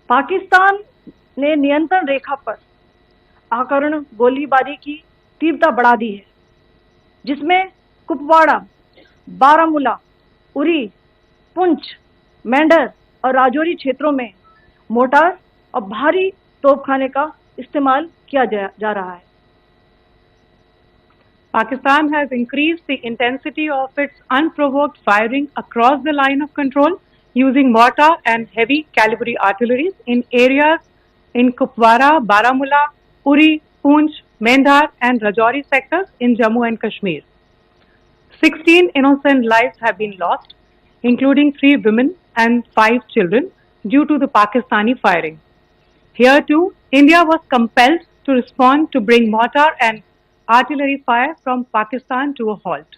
पाकिस्तान ने नियंत्रण रेखा पर आकरण गोलीबारी की तीव्रता बढ़ा दी है, जिसमें कुपवाड़ा, बारामूला, उरी, पुंछ, मेंढर और राजौरी क्षेत्रों में मोर्टार और भारी तोपखाने का इस्तेमाल किया जा रहा है। Pakistan has increased the intensity of its unprovoked firing across the line of control using mortar and heavy calibre artillery in areas in Kupwara, Baramulla, Uri, Poonch, Mendhar and Rajouri sectors in Jammu and Kashmir. 16 innocent lives have been lost, including 3 women and 5 children, due to the Pakistani firing. Here too, India was compelled to respond to bring mortar and artillery fire from Pakistan to a halt.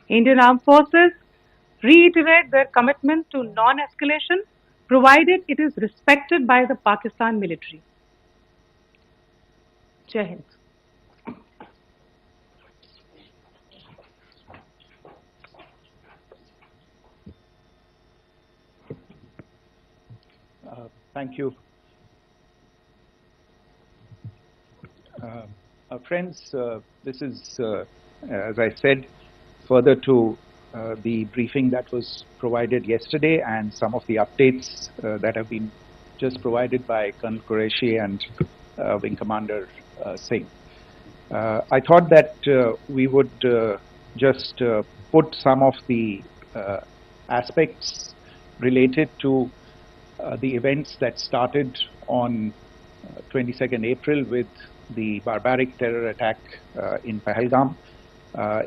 Indian Armed Forces reiterate their commitment to non-escalation, provided it is respected by the Pakistan military. Jai Hind. Thank you. Friends, this is, as I said, further to the briefing that was provided yesterday and some of the updates that have been just provided by Colonel Qureshi and Wing Commander Singh. I thought that we would just put some of the aspects related to the events that started on 22nd April with the barbaric terror attack in Pahalgam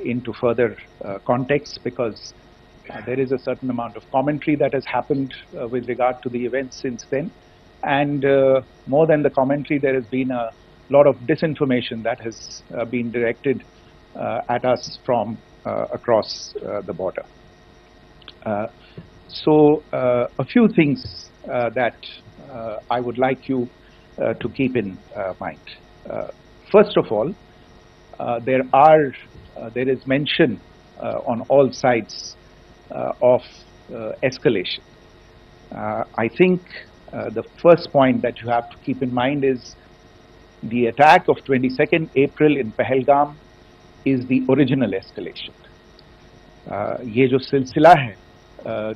into further context, because there is a certain amount of commentary that has happened with regard to the events since then, and more than the commentary, there has been a lot of disinformation that has been directed at us from across the border. So a few things that I would like you to keep in mind. First of all, there is mention on all sides of escalation. I think the first point that you have to keep in mind is the attack of 22nd April in Pahalgam is the original escalation. ये जो सिलसिला है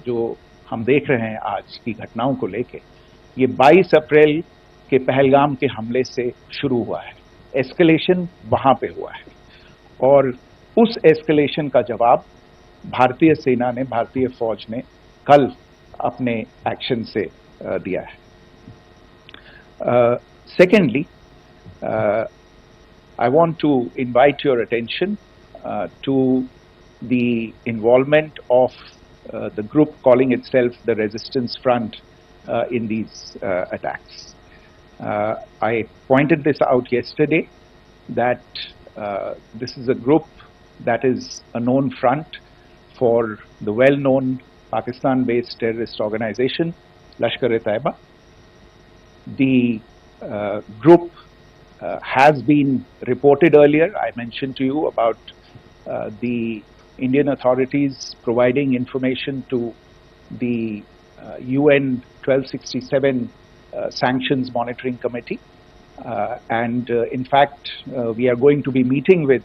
जो हम देख रहे हैं आज की घटनाओं को लेके, ये 22 अप्रैल के पहलगाम के हमले से शुरू हुआ है. एस्केलेशन वहां पे हुआ है और उस एस्केलेशन का जवाब भारतीय सेना ने, भारतीय फौज ने कल अपने एक्शन से दिया है. Secondly, I want to invite your attention to the involvement of the group calling itself the Resistance Front in these attacks. I pointed this out yesterday that this is a group that is a known front for the well-known Pakistan-based terrorist organization, Lashkar-e-Taiba. The group has been reported earlier. I mentioned to you about the Indian authorities providing information to the UN 1267 Sanctions Monitoring Committee. And in fact, we are going to be meeting with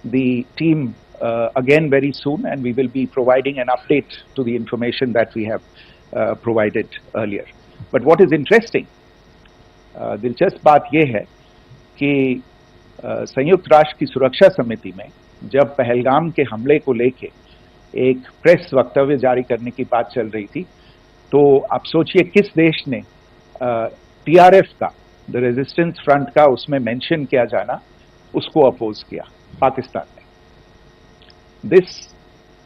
the team again very soon, and we will be providing an update to the information that we have provided earlier. But what is interesting, दिलचस्प बात यह है कि संयुक्त राष्ट्र की सुरक्षा समिति में जब पहलगाम के हमले को लेके एक प्रेस वक्तव्य जारी करने की बात चल रही थी, तो आप सोचिए किस देश ने टीआरएफ का, द रेजिस्टेंस फ्रंट का उसमें मेंशन किया जाना, उसको अपोज किया, पाकिस्तान ने. This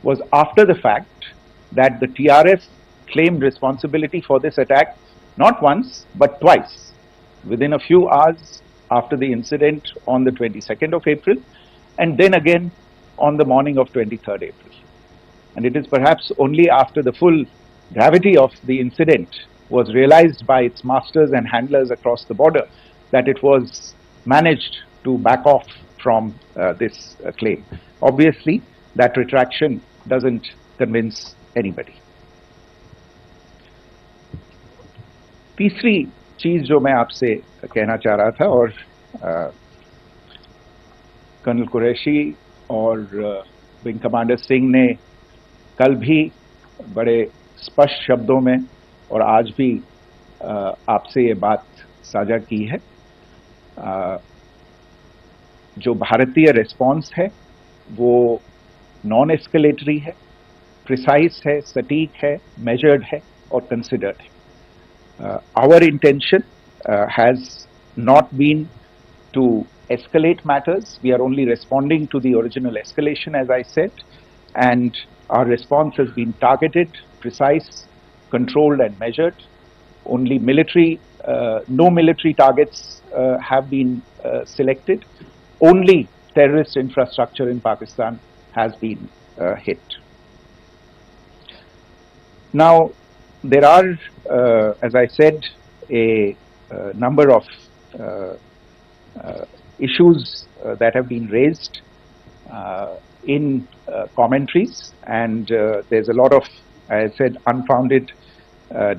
was after the fact that the TRF claimed responsibility for this attack not once but twice within a few hours after the incident on the 22nd of April, and then again on the morning of 23rd April. And it is perhaps only after the full gravity of the incident was realized by its masters and handlers across the border that it was managed to back off from this claim. Obviously, that retraction doesn't convince anybody. तीसरी चीज जो मैं आपसे कहना चाह रहा था, और कर्नल कुरैशी और विंग कमांडर सिंह ने कल भी बड़े स्पष्ट शब्दों में और आज भी आपसे ये बात साझा की है। जो भारतीय रिस्पॉन्स है वो नॉन एस्केलेटरी है, प्रिसाइज है, सटीक है, मेजर्ड है और कंसिडर्ड है। Our intention has not been to escalate matters. We are only responding to the original escalation, as I said, and our response has been targeted, precise, controlled and measured. Only no military targets have been selected. Only terrorist infrastructure in Pakistan has been hit. Now, there are, as I said, a number of issues that have been raised in commentaries, and there's a lot of, as I said, unfounded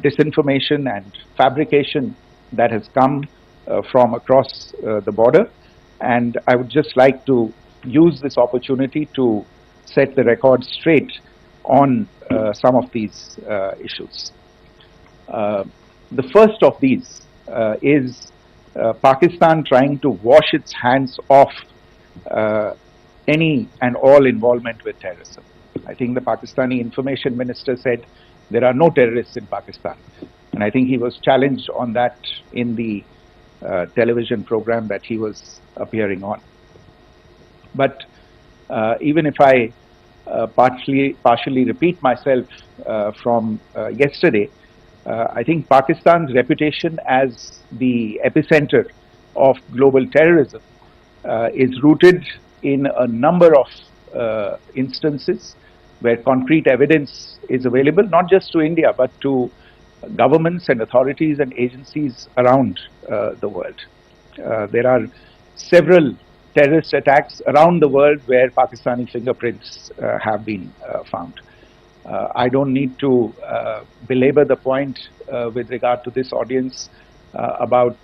disinformation and fabrication that has come from across the border, and I would just like to use this opportunity to set the record straight on some of these issues. The first of these is Pakistan trying to wash its hands off any and all involvement with terrorism. I think the Pakistani information minister said there are no terrorists in Pakistan, and I think he was challenged on that in the television program that he was appearing on. But even if I partially repeat myself from yesterday, I think Pakistan's reputation as the epicenter of global terrorism is rooted in a number of instances where concrete evidence is available, not just to India, but to governments and authorities and agencies around the world. There are several terrorist attacks around the world where Pakistani fingerprints have been found. I don't need to belabor the point with regard to this audience about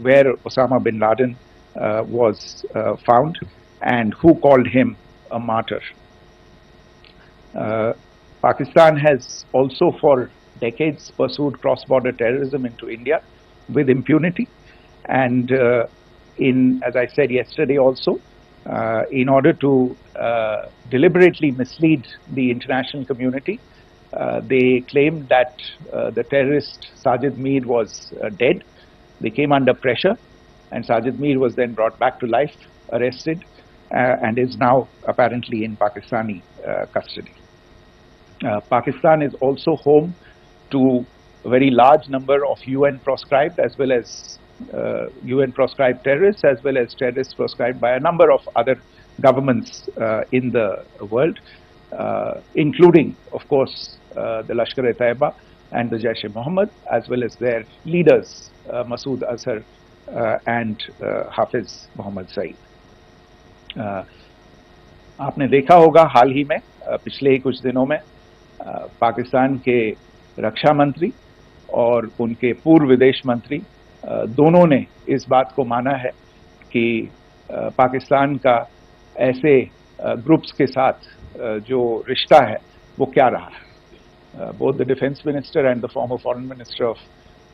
where Osama bin Laden was found and who called him a martyr. Pakistan has also for decades pursued cross-border terrorism into India with impunity, and as I said yesterday also, in order to deliberately mislead the international community, they claimed that the terrorist Sajid Mir was dead. They came under pressure, and Sajid Mir was then brought back to life, arrested, and is now apparently in Pakistani custody. Pakistan is also home to a very large number of UN proscribed as well as UN proscribed terrorists, as well as terrorists proscribed by a number of other governments in the world, including, of course, the Lashkar-e-Taiba and the Jaish-e-Mohammed, as well as their leaders, Masood Azhar and Hafiz Mohammed Saeed. आपने देखा होगा हाल ही में पिछले कुछ दिनों में पाकिस्तान के रक्षा मंत्री और उनके पूर्व विदेश मंत्री दोनों ने इस बात को माना है कि पाकिस्तान का ऐसे ग्रुप्स के साथ जो रिश्ता है वो क्या रहा है. Both the defense minister and the former foreign minister of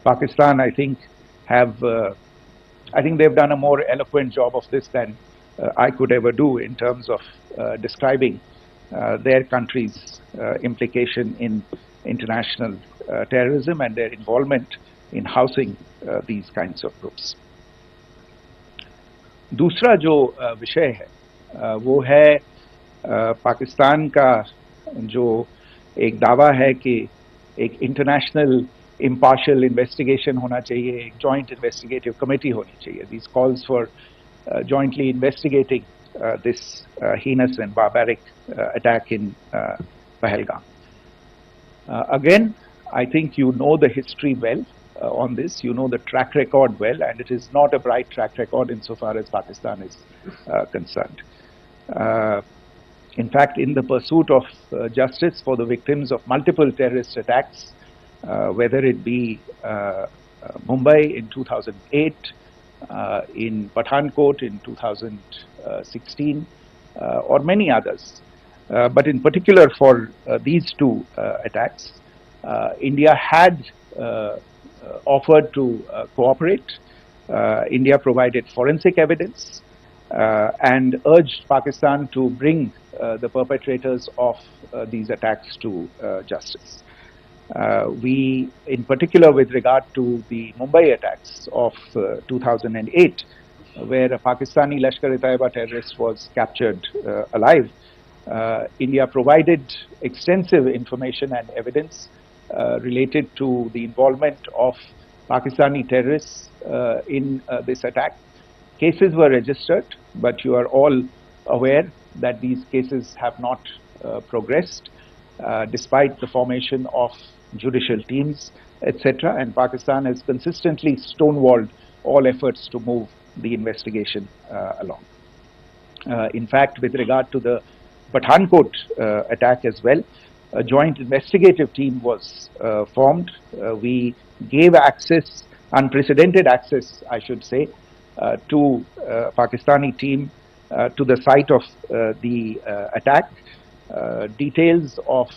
Pakistan, I think they've done a more eloquent job of this than I could ever do in terms of describing their country's implication in international terrorism and their involvement in housing these kinds of groups. दूसरा जो विषय है वो है पाकिस्तान का जो एक दावा है कि एक इंटरनेशनल impartial investigation होना चाहिए, एक joint investigative committee होनी चाहिए. These calls for jointly investigating this heinous and barbaric attack in Pahalgam. Again, I think you know the history well on this. You know the track record well, and it is not a bright track record insofar as Pakistan is concerned. In fact, in the pursuit of justice for the victims of multiple terrorist attacks, whether it be Mumbai in 2008, in Pathankot in 2016, or many others. But in particular for these two attacks, India had offered to cooperate. India provided forensic evidence and urged Pakistan to bring the perpetrators of these attacks to justice. We, in particular with regard to the Mumbai attacks of 2008, where a Pakistani Lashkar-e-Taiba terrorist was captured alive, India provided extensive information and evidence related to the involvement of Pakistani terrorists in this attack. Cases were registered, but you are all aware that these cases have not progressed, despite the formation of judicial teams, etc. And Pakistan has consistently stonewalled all efforts to move the investigation along. In fact, with regard to the Pathankot attack as well, a joint investigative team was formed. We gave access, unprecedented access, I should say, to Pakistani team to the site of the attack. Details of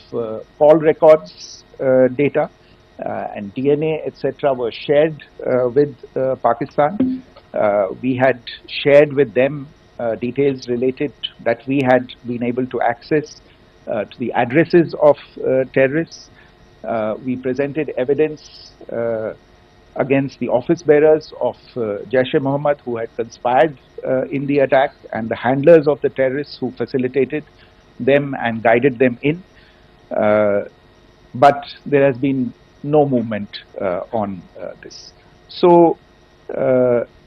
call records data and DNA, etc., were shared with Pakistan. We had shared with them details related that we had been able to access to the addresses of terrorists. We presented evidence against the office bearers of Jaish-e-Mohammed who had conspired in the attack, and the handlers of the terrorists who facilitated them and guided them in. But there has been no movement on this. So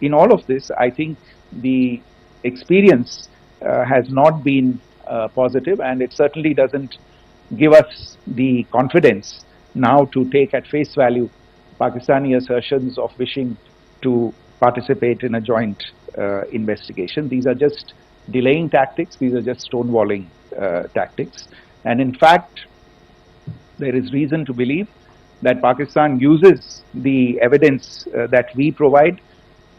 in all of this, I think the experience has not been positive, and it certainly doesn't give us the confidence now to take at face value Pakistani assertions of wishing to participate in a joint investigation. These are just delaying tactics, these are just stonewalling tactics. And in fact, there is reason to believe that Pakistan uses the evidence that we provide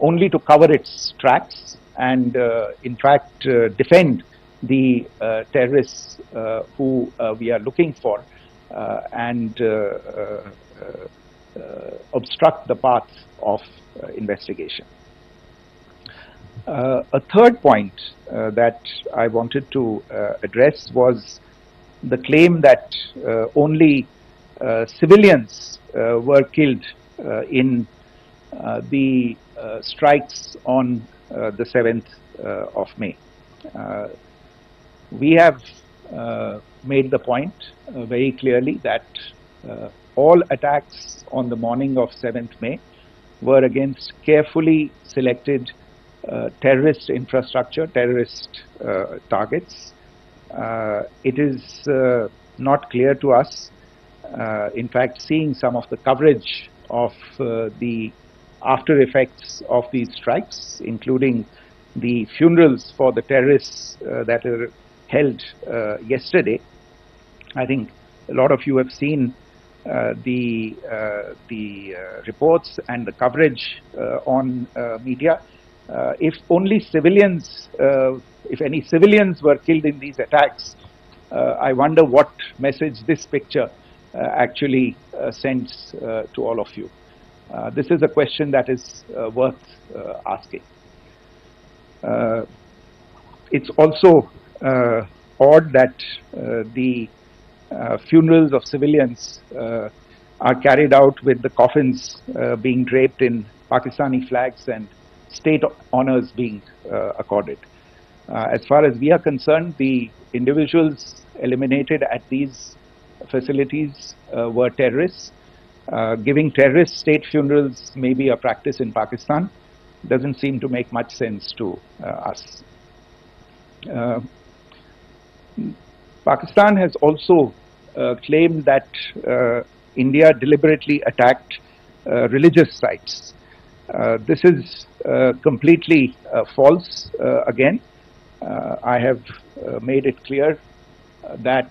only to cover its tracks and in fact defend the terrorists who we are looking for and obstruct the path of investigation. A third point that I wanted to address was the claim that only civilians were killed in the strikes on the 7th of May. We have made the point very clearly that all attacks on the morning of 7th May were against carefully selected terrorist infrastructure, terrorist targets. It is not clear to us, in fact, seeing some of the coverage of the after effects of these strikes, including the funerals for the terrorists that were held yesterday. I think a lot of you have seen the reports and the coverage on media. If only civilians, if any civilians were killed in these attacks, I wonder what message this picture actually sends to all of you. This is a question that is worth asking. It's also odd that the funerals of civilians are carried out with the coffins being draped in Pakistani flags and state honors being accorded. As far as we are concerned, the individuals eliminated at these facilities were terrorists. Giving terrorist state funerals may be a practice in Pakistan. Doesn't seem to make much sense to us. Pakistan has also claimed that India deliberately attacked religious sites. This is completely false again. I have made it clear that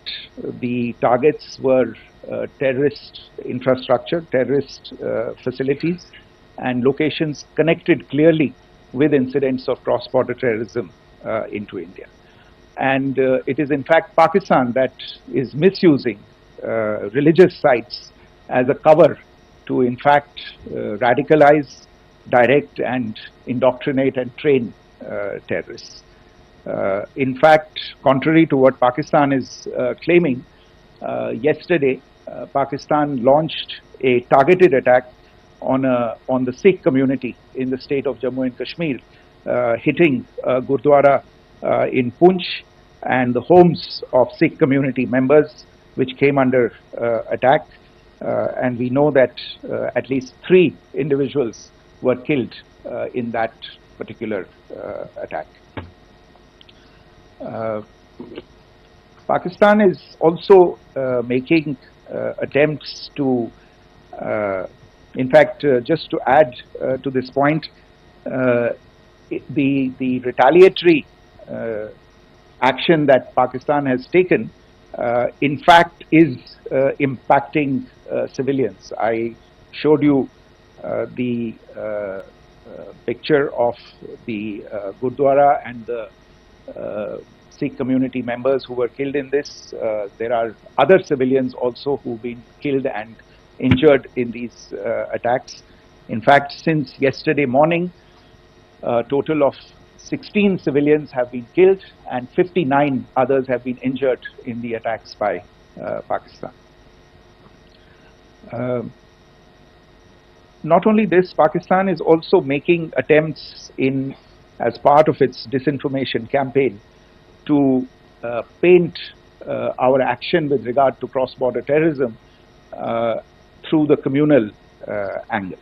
the targets were terrorist infrastructure, terrorist facilities, and locations connected clearly with incidents of cross-border terrorism into India. And it is in fact Pakistan that is misusing religious sites as a cover to in fact radicalize, direct and indoctrinate and train terrorists. In fact, contrary to what Pakistan is claiming, yesterday Pakistan launched a targeted attack on the Sikh community in the state of Jammu and Kashmir, hitting Gurdwara in Poonch and the homes of Sikh community members which came under attack. And we know that at least 3 individuals were killed in that particular attack. Pakistan is also making attempts to, in fact, just to add to this point, the retaliatory action that Pakistan has taken, in fact, is impacting civilians. I showed you the picture of the Gurdwara and the Sikh community members who were killed in this. There are other civilians also who've been killed and injured in these attacks. In fact, since yesterday morning, a total of 16 civilians have been killed and 59 others have been injured in the attacks by Pakistan. Not only this, Pakistan is also making attempts as part of its disinformation campaign to paint our action with regard to cross-border terrorism through the communal angle.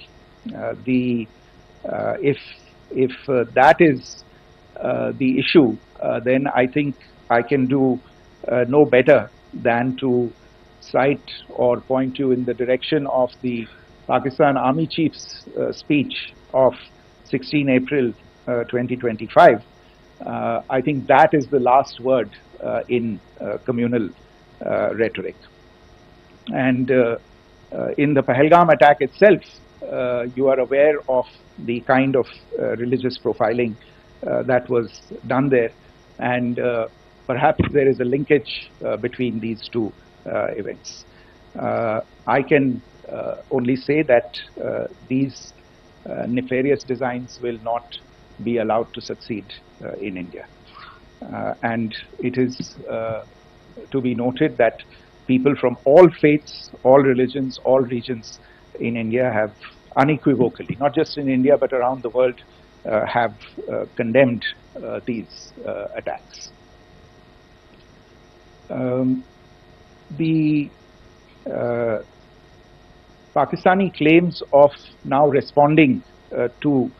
If that is the issue, then I think I can do no better than to cite or point you in the direction of the Pakistan Army Chief's speech of 16 April 2025. I think that is the last word in communal rhetoric. And in the Pahalgam attack itself, you are aware of the kind of religious profiling that was done there, and perhaps there is a linkage between these two events. I can only say that these nefarious designs will not be allowed to succeed in India. And it is to be noted that people from all faiths, all religions, all regions in India have unequivocally, not just in India but around the world, have condemned these attacks. The Pakistani claims of now responding to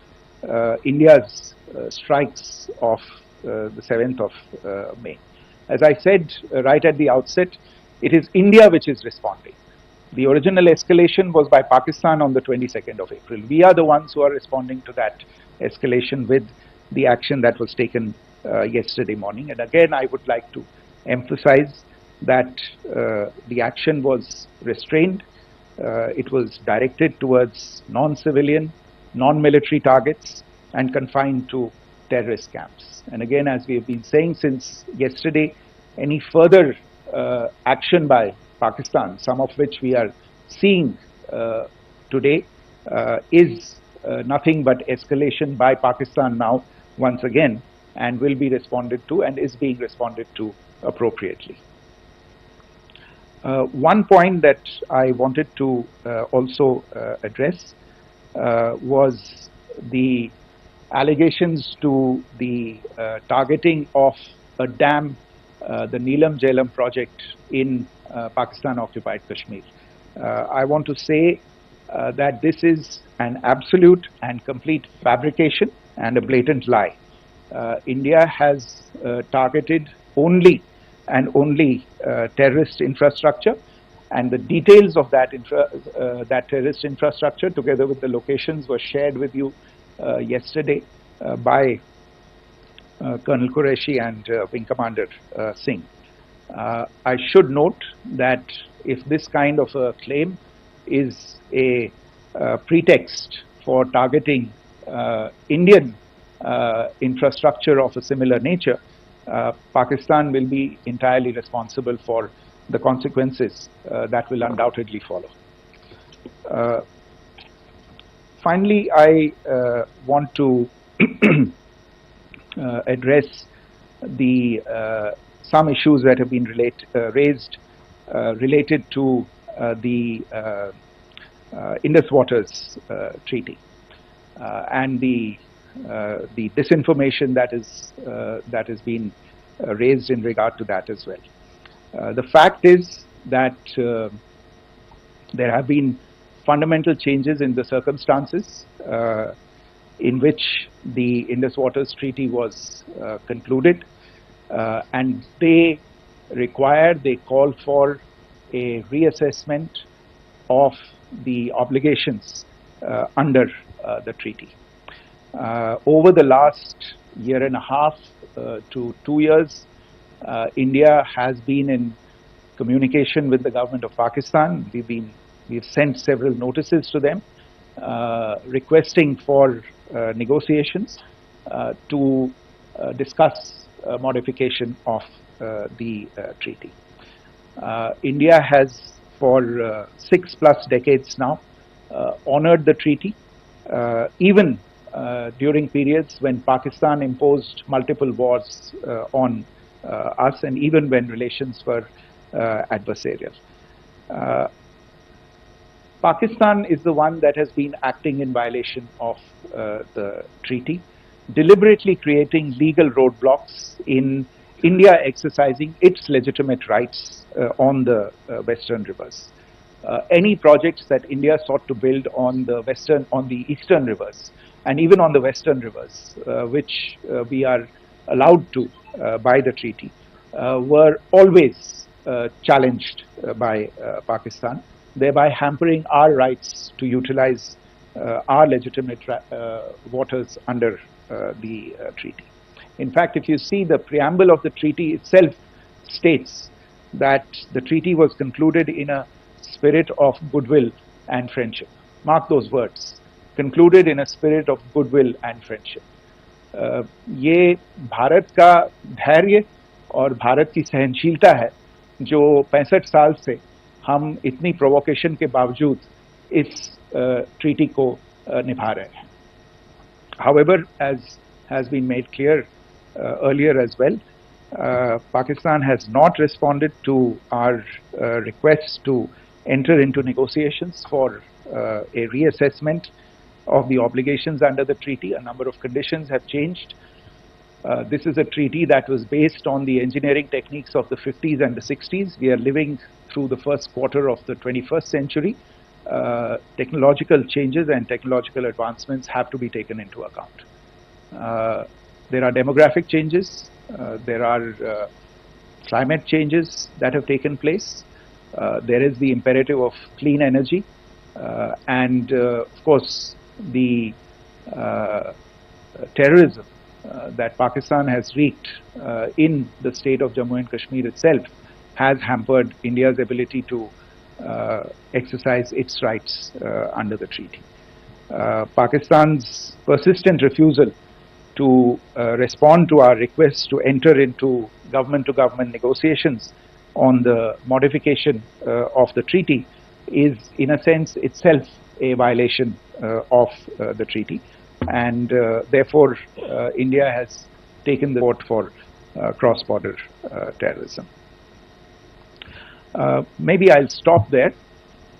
India's strikes of the 7th of May. As I said right at the outset, it is India which is responding. The original escalation was by Pakistan on the 22nd of April. We are the ones who are responding to that escalation with the action that was taken yesterday morning. And again, I would like to emphasize that the action was restrained. It was directed towards non-civilian, non-military targets and confined to terrorist camps. And again, as we have been saying since yesterday, any further action by Pakistan, some of which we are seeing today, is nothing but escalation by Pakistan now once again, and will be responded to and is being responded to appropriately. One point that I wanted to also address was the allegations to the targeting of a dam, the Neelam Jhelum project in Pakistan-occupied Kashmir. I want to say that this is an absolute and complete fabrication and a blatant lie. India has targeted only and only terrorist infrastructure, and the details of that terrorist infrastructure, together with the locations, were shared with you yesterday by Colonel Qureshi and Wing Commander Singh. I should note that if this kind of a claim is a pretext for targeting Indian infrastructure of a similar nature, Pakistan will be entirely responsible for the consequences that will undoubtedly follow. Finally, I want to address some issues that have been raised related to the Indus Waters Treaty and the disinformation that has been raised in regard to that as well. The fact is that there have been fundamental changes in the circumstances in which the Indus Waters Treaty was concluded, and they call for a reassessment of the obligations under the treaty. Over the last year and a half to 2 years, India has been in communication with the government of Pakistan. We've sent several notices to them requesting for negotiations to discuss modification of the treaty. India has for 6+ decades now honored the treaty, even during periods when Pakistan imposed multiple wars on us, and even when relations were adversarial. Pakistan is the one that has been acting in violation of the treaty, deliberately creating legal roadblocks in India exercising its legitimate rights on the western rivers. Any projects that India sought to build on the eastern rivers and even on the western rivers, which we are allowed to by the treaty, were always challenged by Pakistan, thereby hampering our rights to utilize our legitimate waters under the treaty. In fact, if you see, the preamble of the treaty itself states that the treaty was concluded in a spirit of goodwill and friendship. Mark those words, concluded in a spirit of goodwill and friendship. ये भारत का धैर्य और भारत की सहनशीलता है जो 65 साल से हम इतनी प्रोवोकेशन के बावजूद इस ट्रीटी को निभा रहे हैं. However, as has been made clear earlier as well, Pakistan has not responded to our requests to enter into negotiations for a reassessment of the obligations under the treaty. A number of conditions have changed. This is a treaty that was based on the engineering techniques of the 50s and the 60s. We are living through the first quarter of the 21st century. Technological changes and technological advancements have to be taken into account. There are demographic changes. There are climate changes that have taken place. There is the imperative of clean energy. And of course, the terrorism that Pakistan has wreaked in the state of Jammu and Kashmir itself has hampered India's ability to exercise its rights under the treaty. Pakistan's persistent refusal to respond to our requests to enter into government-to-government negotiations on the modification of the treaty is, in a sense, itself a violation of the treaty, and therefore India has taken the court for cross-border terrorism. Maybe I'll stop there.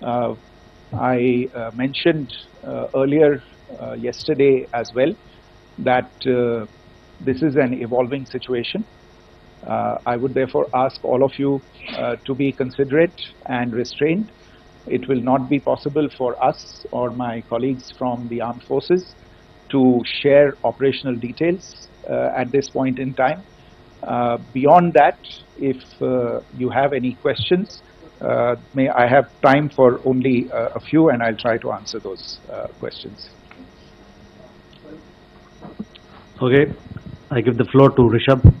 I mentioned earlier yesterday as well that this is an evolving situation. I would therefore ask all of you to be considerate and restrained. It will not be possible for us or my colleagues from the armed forces to share operational details at this point in time. Beyond that, if you have any questions, may I have time for only a few, and I'll try to answer those questions. Okay, I give the floor to Rishabh.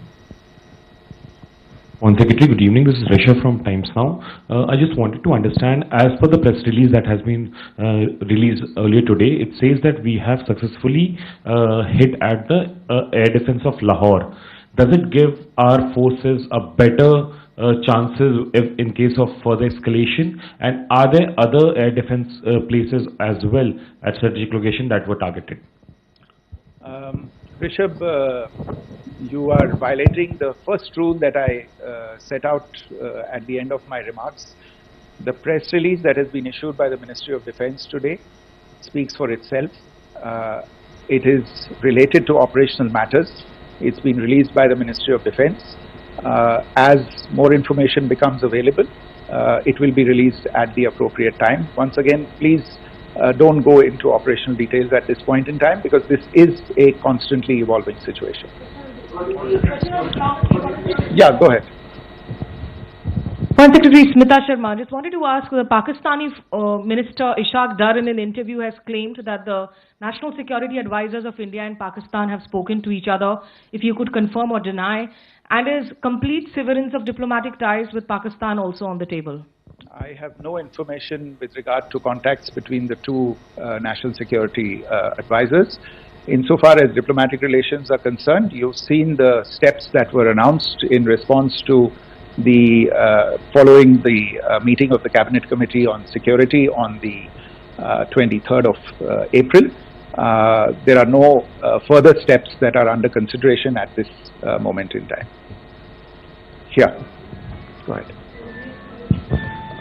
One Secretary, good evening. This is Rishabh from Times Now. I just wanted to understand, as per the press release that has been released earlier today, it says that we have successfully hit at the air defense of Lahore. Does it give our forces a better chances if, in case of further escalation? And are there other air defense places as well at strategic location that were targeted? Rishabh, you are violating the first rule that I set out at the end of my remarks. The press release that has been issued by the Ministry of Defence today speaks for itself. It is related to operational matters. It's been released by the Ministry of Defence. As more information becomes available, it will be released at the appropriate time. Once again, please don't go into operational details at this point in time, because this is a constantly evolving situation. Yeah, go ahead. Foreign Secretary Smita Sharma, just wanted to ask, the Pakistani Minister Ishaq Dar in an interview has claimed that the national security advisors of India and Pakistan have spoken to each other. If you could confirm or deny, and is complete severance of diplomatic ties with Pakistan also on the table? I have no information with regard to contacts between the two national security advisors. Insofar as diplomatic relations are concerned, you've seen the steps that were announced in response to the following the meeting of the Cabinet Committee on Security on the 23rd of April. There are no further steps that are under consideration at this moment in time. Yeah, go ahead.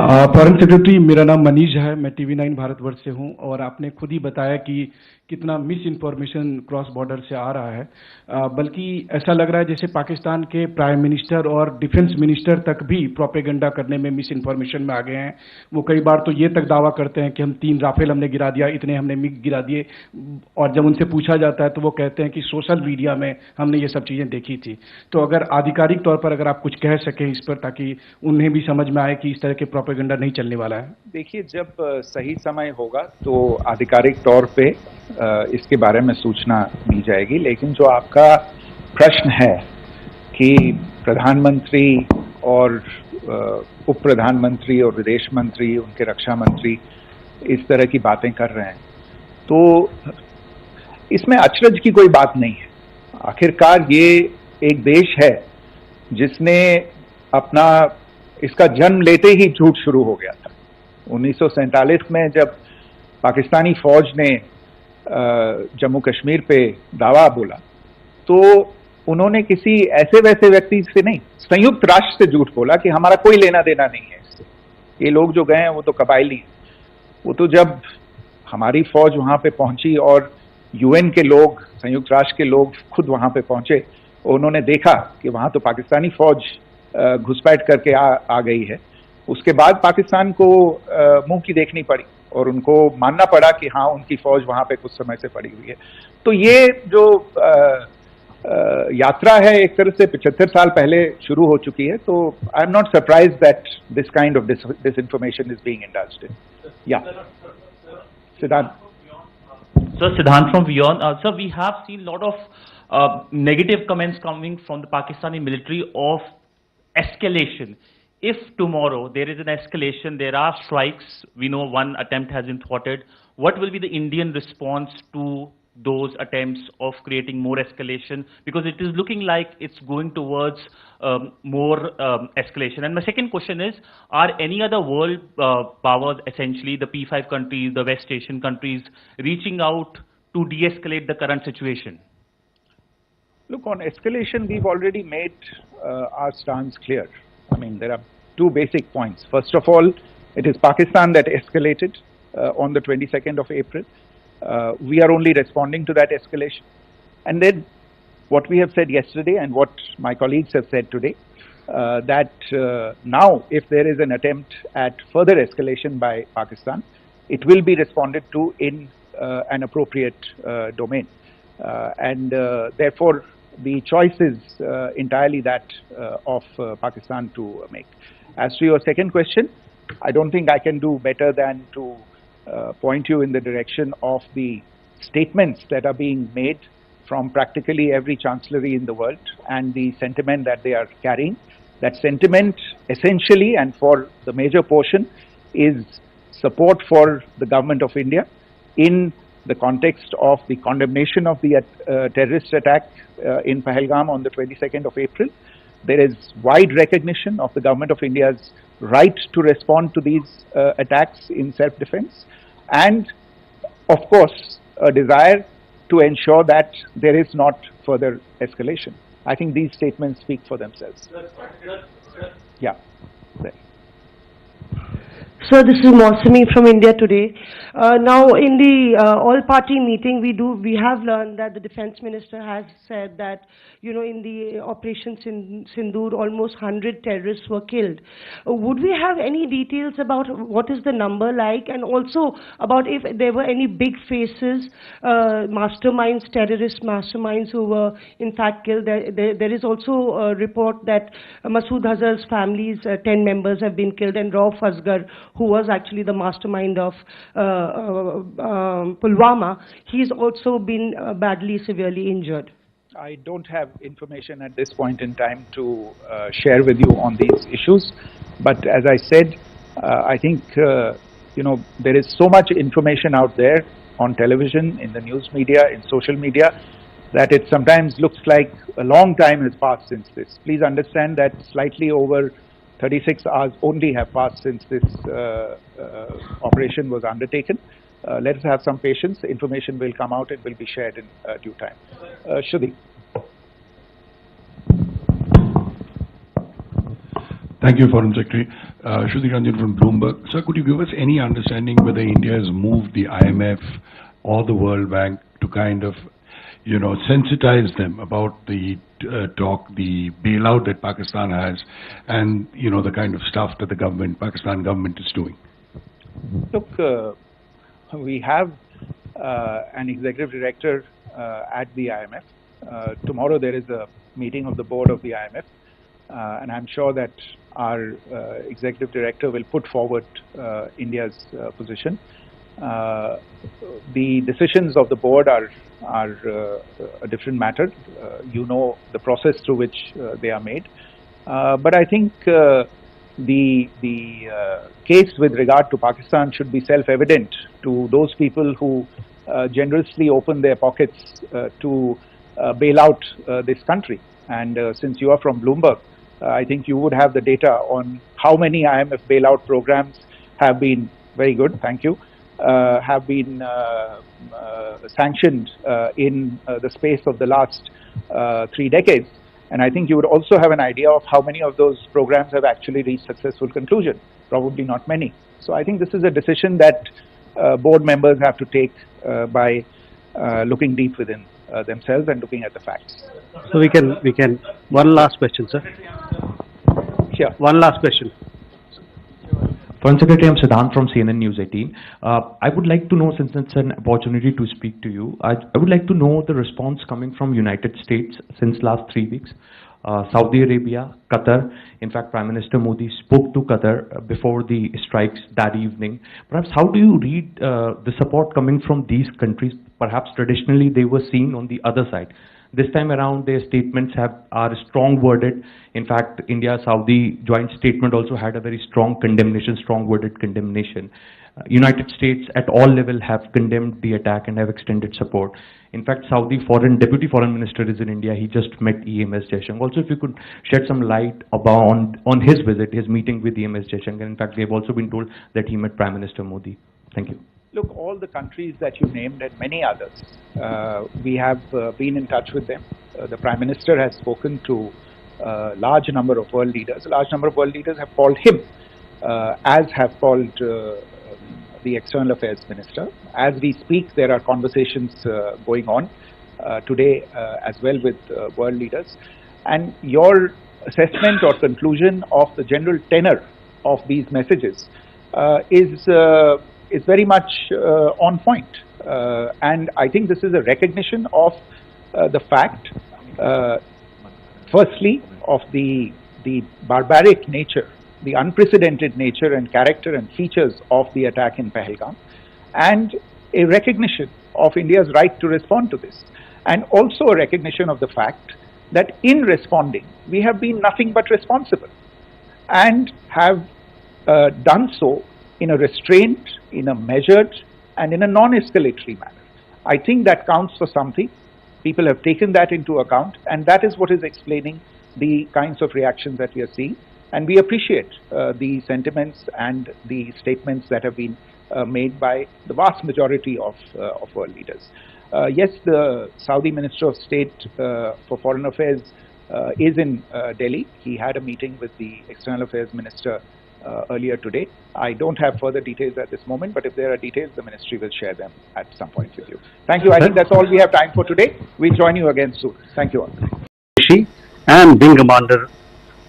Foreign secretary, मेरा नाम मनीष है, मैं TV9 Bharatvarsh से हूं, और आपने खुद ही बताया कि कितना मिस इन्फॉर्मेशन क्रॉस बॉर्डर से आ रहा है, बल्कि ऐसा लग रहा है जैसे पाकिस्तान के प्राइम मिनिस्टर और डिफेंस मिनिस्टर तक भी प्रोपेगेंडा करने में मिस इन्फॉर्मेशन में आ गए हैं। वो कई बार तो ये तक दावा करते हैं कि हम 3 राफेल हमने गिरा दिया, इतने हमने मिग गिरा दिए, और जब उनसे पूछा जाता है तो वो कहते हैं कि सोशल मीडिया में हमने ये सब चीज़ें देखी थी। तो अगर आधिकारिक तौर पर अगर आप कुछ कह सकें इस पर, ताकि उन्हें भी समझ में आए कि इस तरह के प्रोपेगेंडा नहीं चलने वाला है। देखिए, जब सही समय होगा तो आधिकारिक तौर पे इसके बारे में सूचना दी जाएगी, लेकिन जो आपका प्रश्न है कि प्रधानमंत्री और उप प्रधानमंत्री और विदेश मंत्री, उनके रक्षा मंत्री इस तरह की बातें कर रहे हैं, तो इसमें अचरज की कोई बात नहीं है। आखिरकार ये एक देश है जिसने अपना इसका जन्म लेते ही झूठ शुरू हो गया था। 1947 में जब पाकिस्तानी फौज ने जम्मू कश्मीर पे दावा बोला, तो उन्होंने किसी ऐसे वैसे व्यक्ति से नहीं, संयुक्त राष्ट्र से झूठ बोला कि हमारा कोई लेना देना नहीं है इससे, ये लोग जो गए हैं वो तो कबायली हैं। वो तो जब हमारी फौज वहां पे पहुंची और यूएन के लोग, संयुक्त राष्ट्र के लोग खुद वहां पे पहुंचे, उन्होंने देखा कि वहां तो पाकिस्तानी फौज घुसपैठ करके आ गई है, उसके बाद पाकिस्तान को मुंह की देखनी पड़ी और उनको मानना पड़ा कि हाँ, उनकी फौज वहां पे कुछ समय से पड़ी हुई है। तो ये जो यात्रा है एक तरह से 75 साल पहले शुरू हो चुकी है, तो I am not surprised that this kind of disinformation is being indulged in. Yeah, Siddhant. So Siddhant from Beyond. Sir, we have seen a lot of negative comments coming from the Pakistani military of escalation. If tomorrow there is an escalation, there are strikes, we know one attempt has been thwarted, what will be the Indian response to those attempts of creating more escalation? Because it is looking like it's going towards more escalation. And my second question is, are any other world powers, essentially the P5 countries, the West Asian countries, reaching out to de-escalate the current situation? Look, on escalation, we've already made our stance clear. I mean, there are 2 basic points. First of all, it is Pakistan that escalated on the 22nd of April. We are only responding to that escalation. And then what we have said yesterday and what my colleagues have said today, that now if there is an attempt at further escalation by Pakistan, it will be responded to in an appropriate domain. And therefore, the choice is entirely that of Pakistan to make. As to your second question, I don't think I can do better than to point you in the direction of the statements that are being made from practically every chancellery in the world and the sentiment that they are carrying. That sentiment essentially and for the major portion is support for the government of India in the context of the condemnation of the terrorist attack in Pahalgam on the 22nd of April. There is wide recognition of the government of India's right to respond to these attacks in self-defense, and of course a desire to ensure that there is not further escalation. I think these statements speak for themselves. Yeah. There. So this is Mausami from India Today. Now in the all-party meeting, we have learned that the defense minister has said that, you know, in the operations in Sindoor, almost 100 terrorists were killed. Would we have any details about what is the number like, and also about if there were any big faces, masterminds, terrorist masterminds who were in fact killed? There is also a report that Masood Azhar's family's 10 members have been killed, and Rauf Asghar, who was actually the mastermind of Pulwama, he's also been badly, severely injured. I don't have information at this point in time to share with you on these issues, but as I said, I think you know, there is so much information out there on television, in the news media, in social media, that it sometimes looks like a long time has passed since this. Please understand that slightly over 36 hours only have passed since this operation was undertaken. Let us have some patience. Information will come out. It will be shared in due time. Shudi. Thank you, Foreign Secretary. Shudi Ranjan from Bloomberg. Sir, could you give us any understanding whether India has moved the IMF or the World Bank to kind of, you know, sensitize them about the the bailout that Pakistan has, and, you know, the kind of stuff that the Pakistan government is doing? Look, we have an executive director at the IMF. Tomorrow there is a meeting of the board of the IMF, and I'm sure that our executive director will put forward India's position. The decisions of the board are a different matter. You know the process through which they are made. But I think the case with regard to Pakistan should be self-evident to those people who generously open their pockets to bail out this country. And since you are from Bloomberg, I think you would have the data on how many IMF bailout programs have been, very good, thank you, have been sanctioned in the space of the last 3 decades. And I think you would also have an idea of how many of those programs have actually reached successful conclusion. Probably not many. So I think this is a decision that board members have to take by looking deep within themselves and looking at the facts. So we can, one last question, sir. Yeah. One last question. Foreign Secretary, I'm Siddhant from CNN News 18. I would like to know, since it's an opportunity to speak to you, I would like to know the response coming from United States since last 3 weeks. Saudi Arabia, Qatar. In fact, Prime Minister Modi spoke to Qatar before the strikes that evening. Perhaps how do you read the support coming from these countries? Perhaps traditionally they were seen on the other side. This time around, their statements are strong-worded. In fact, India-Saudi joint statement also had a very strong condemnation, strong-worded condemnation. United States at all levels have condemned the attack and have extended support. In fact, Saudi Deputy Foreign Minister is in India. He just met EMS Jaishankar. Also, if you could shed some light on his visit, his meeting with EMS Jaishankar. In fact, we have also been told that he met Prime Minister Modi. Thank you. Look, all the countries that you named and many others, we have been in touch with them. The Prime Minister has spoken to a large number of world leaders. A large number of world leaders have called him, as have called the External Affairs Minister. As we speak, there are conversations going on today as well with world leaders. And your assessment or conclusion of the general tenor of these messages is very much on point. And I think this is a recognition of the fact, firstly, of the barbaric nature, the unprecedented nature and character and features of the attack in Pahalgam, and a recognition of India's right to respond to this, and also a recognition of the fact that in responding, we have been nothing but responsible. and have done so in a restrained, in a measured, and in a non-escalatory manner. I think that counts for something. People have taken that into account, and that is what is explaining the kinds of reactions that we are seeing. And we appreciate the sentiments and the statements that have been made by the vast majority of world leaders. Yes, the Saudi Minister of State for Foreign Affairs is in Delhi. He had a meeting with the External Affairs Minister earlier today. I don't have further details at this moment, but if there are details, the Ministry will share them at some point with you. Thank you. I think that's all we have time for today. We'll join you again soon. Thank you all. And Wing Commander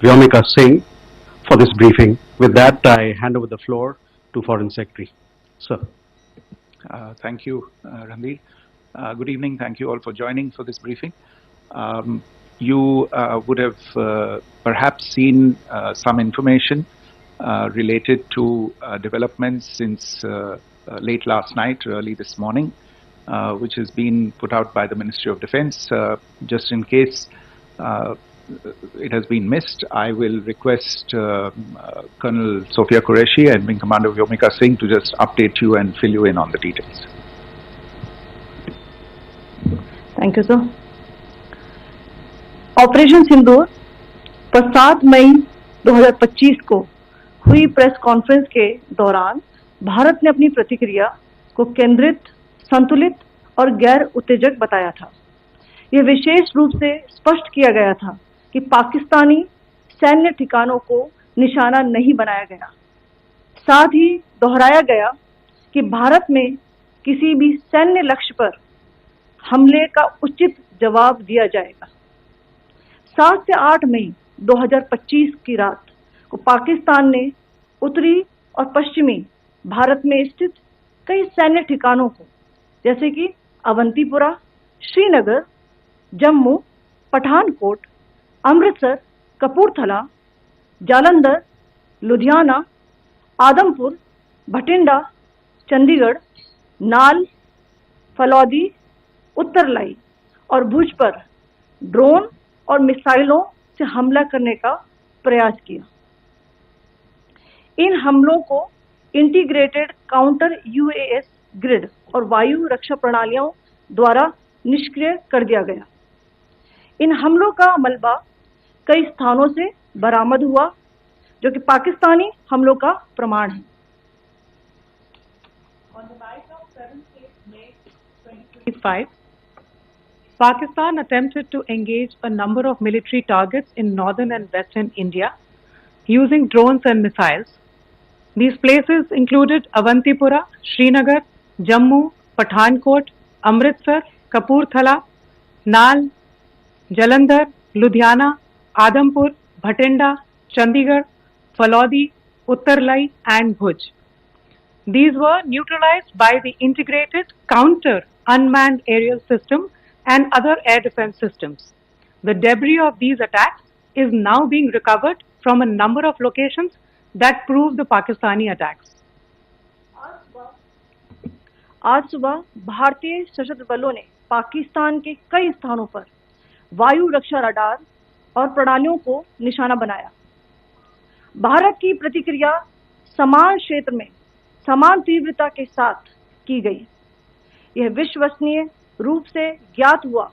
Vyomika Singh for this briefing. With that, I hand over the floor to Foreign Secretary. Sir. Thank you, Ranveer. Good evening. Thank you all for joining for this briefing. You would have perhaps seen some information related to developments since late last night, early this morning, which has been put out by the Ministry of Defense. Just in case it has been missed, I will request Colonel Sofiya Qureshi and Wing Commander Vyomika Singh to just update you and fill you in on the details. Thank you, sir. Operation Sindoor पर 7 मई 2025 को हुई press conference के दौरान भारत ने अपनी प्रतिक्रिया को केंद्रित, संतुलित और गैर उत्तेजक बताया था। यह विशेष रूप से स्पष्ट किया गया था कि पाकिस्तानी सैन्य ठिकानों को निशाना नहीं बनाया गया। साथ ही दोहराया गया कि भारत में किसी भी सैन्य लक्ष्य पर हमले का उचित जवाब दिया जाएगा। 7 से 8 मई 2025 की रात को पाकिस्तान ने उत्तरी और पश्चिमी भारत में स्थित कई सैन्य ठिकानों को, जैसे कि अवंतीपुरा, श्रीनगर, जम्मू, पठानकोट, अमृतसर, कपूरथला, जालंधर, लुधियाना, आदमपुर, भटिंडा, चंडीगढ़, नाल, फलौदी, उत्तरलाई और भुज पर ड्रोन और मिसाइलों से हमला करने का प्रयास किया। इन हमलों को इंटीग्रेटेड काउंटर यूएस ग्रिड और वायु रक्षा प्रणालियों द्वारा निष्क्रिय कर दिया गया। इन हमलों का मलबा कई स्थानों से बरामद हुआ, जो कि पाकिस्तानी हमलों का प्रमाण है। On the night of 7th May 2025, Pakistan attempted to engage a number of military targets in northern and western India using drones and missiles. These places included Avantipura, Srinagar, Jammu, Pathankot, Amritsar, Kapurthala, Nal, Jalandhar, Ludhiana, Adampur, Bhatinda, Chandigarh, Falodi, Uttarlai and Bhuj. These were neutralized by the integrated counter unmanned aerial system and other air defense systems. The debris of these attacks is now being recovered from a number of locations that prove the Pakistani attacks. आज सुबह भारतीय सशस्त्र बलों ने पाकिस्तान के कई स्थानों पर वायु रक्षा रडार और प्रणालियों को निशाना बनाया। भारत की प्रतिक्रिया समान क्षेत्र में समान तीव्रता के साथ की गई। यह विश्वसनीय रूप से ज्ञात हुआ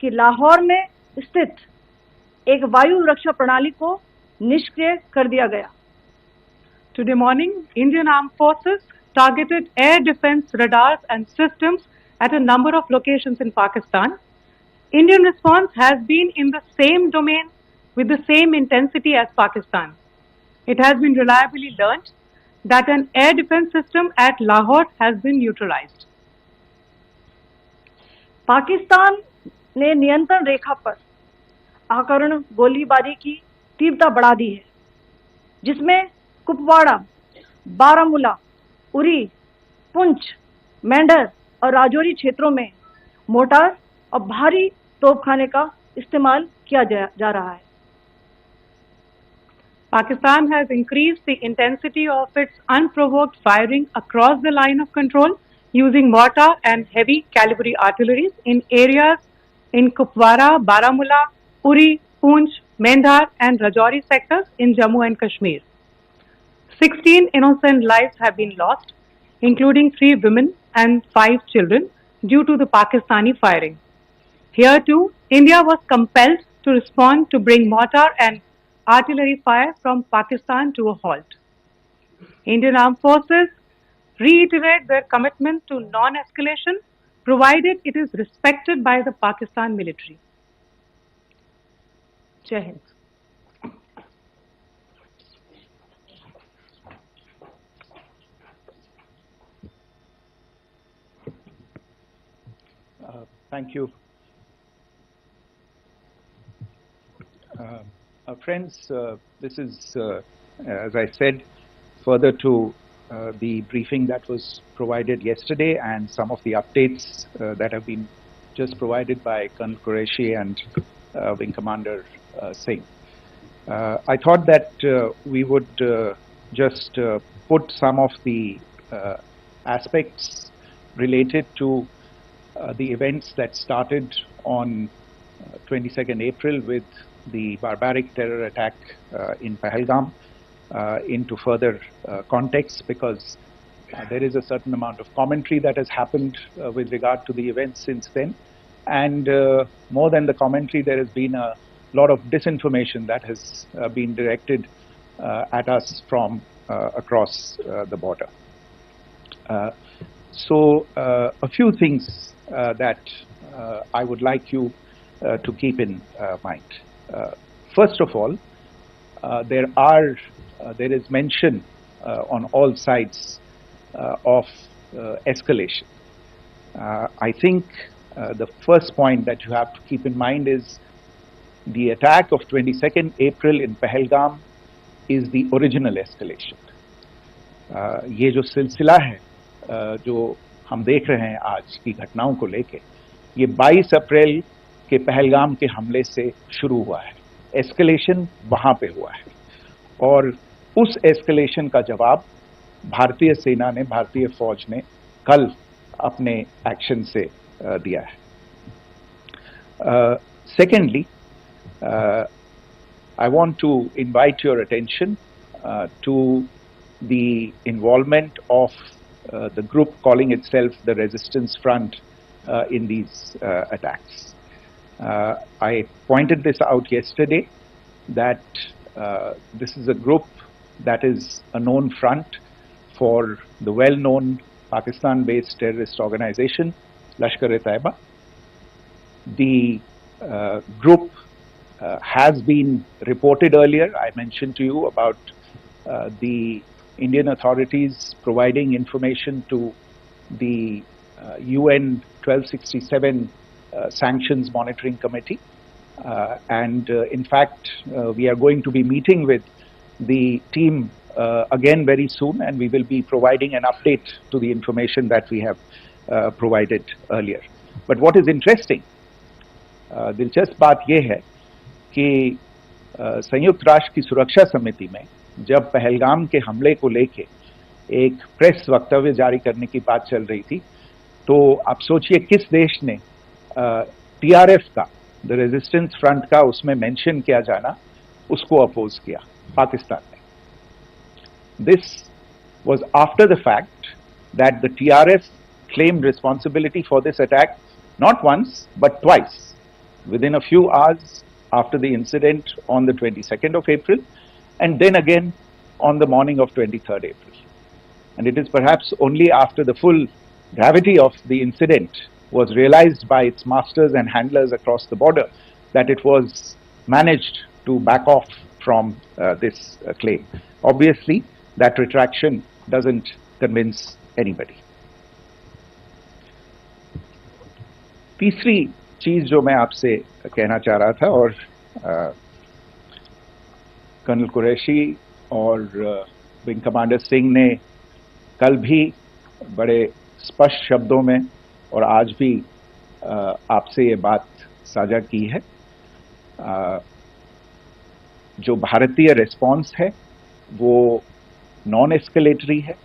कि लाहौर में स्थित एक वायु रक्षा प्रणाली को निष्क्रिय कर दिया गया। Today morning, Indian Armed Forces targeted air defense radars and systems at a number of locations in Pakistan. Indian response has been in the same domain with the same intensity as Pakistan. It has been reliably learned that an air defense system at Lahore has been neutralized. Pakistan ने नियंत्रण रेखा पर आकरण गोलीबारी की तीव्रता बढ़ा दी है, जिसमें कुपवाड़ा, बारामूला, उरी, पुंछ, मेंढर और राजौरी क्षेत्रों में मोर्टार और भारी तोपखाने का इस्तेमाल किया जा रहा है। Pakistan has increased the intensity of its unprovoked firing across the line of control using mortar and heavy calibre artilleries in areas in Kupwara, Baramulla, Uri, Poonch, Mendhar and Rajouri sectors in Jammu and Kashmir. 16 innocent lives have been lost, including 3 women and 5 children, due to the Pakistani firing. Here too, India was compelled to respond to bring mortar and artillery fire from Pakistan to a halt. Indian Armed Forces reiterate their commitment to non-escalation, provided it is respected by the Pakistan military. Jai Hind. Thank you. Friends, this is, as I said, further to the briefing that was provided yesterday and some of the updates that have been just provided by Colonel Qureshi and Wing Commander Singh. I thought that we would just put some of the aspects related to the events that started on 22nd April with the barbaric terror attack in Pahalgam into further context, because there is a certain amount of commentary that has happened with regard to the events since then, and more than the commentary, there has been a lot of disinformation that has been directed at us from across the border. So a few things that I would like you to keep in mind. First of all, there is mention on all sides of escalation. I think the first point that you have to keep in mind is the attack of 22nd April in Pahalgam is the original escalation. ये जो सिलसिला है जो हम देख रहे हैं आज की घटनाओं को लेके, ये 22 अप्रैल के पहलगाम के हमले से शुरू हुआ है. एस्केलेशन वहां पे हुआ है और उस एस्केलेशन का जवाब भारतीय सेना ने, भारतीय फौज ने कल अपने एक्शन से दिया है. Secondly, I want to invite your attention to the involvement of the group calling itself the Resistance Front in these attacks. I pointed this out yesterday that this is a group that is a known front for the well-known Pakistan-based terrorist organization, Lashkar-e-Taiba. The group has been reported earlier. I mentioned to you about the Indian authorities providing information to the UN 1267 Sanctions Monitoring Committee. In fact, we are going to be meeting with the team again very soon, and we will be providing an update to the information that we have provided earlier. But what is interesting, दिलचस्प बात यह है कि संयुक्त राष्ट्र की सुरक्षा समिति में जब पहलगाम के हमले को लेके एक प्रेस वक्तव्य जारी करने की बात चल रही थी, तो आप सोचिए किस देश ने टीआरएफ का, द रेजिस्टेंस फ्रंट का उसमें मेंशन किया जाना, उसको अपोज किया, पाकिस्तान ने. This was after the fact that the TRF claimed responsibility for this attack not once but twice within a few hours after the incident on the 22nd of April, and then again on the morning of 23rd April. And it is perhaps only after the full gravity of the incident was realized by its masters and handlers across the border that it was managed to back off from this claim. Obviously, that retraction doesn't convince anybody. तीसरी चीज जो मैं आपसे कहना चाह रहा था, और कर्नल कुरैशी और विंग कमांडर सिंह ने कल भी बड़े स्पष्ट शब्दों में और आज भी आपसे ये बात साझा की है. जो भारतीय रिस्पॉन्स है वो नॉन एस्केलेटरी है,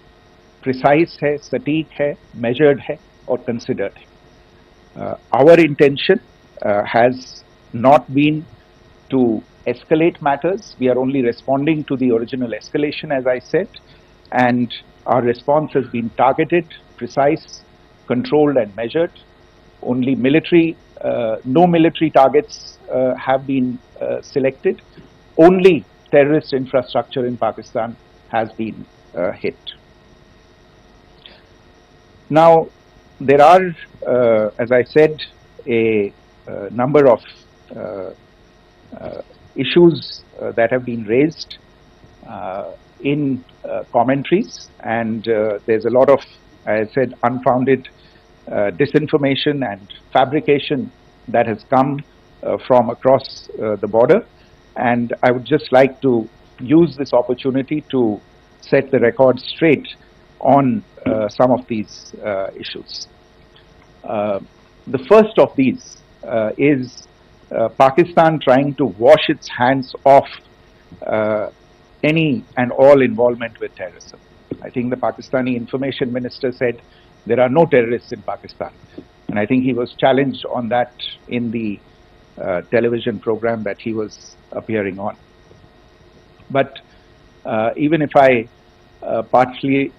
प्रिसाइज है, सटीक है, मेजर्ड है और कंसिडर्ड है. Our intention has not been to escalate matters. We are only responding to the original escalation, as I said, and our response has been targeted, precise, controlled and measured. Only no military targets have been selected. Only terrorist infrastructure in Pakistan has been hit. Now, there are, as I said, a number of issues that have been raised in commentaries, and there's a lot of, as I said, unfounded disinformation and fabrication that has come from across the border. And I would just like to use this opportunity to set the record straight on some of these issues. The first of these is Pakistan trying to wash its hands off any and all involvement with terrorism. I think the Pakistani information minister said there are no terrorists in Pakistan, and I think he was challenged on that in the television program that he was appearing on. But even if I partially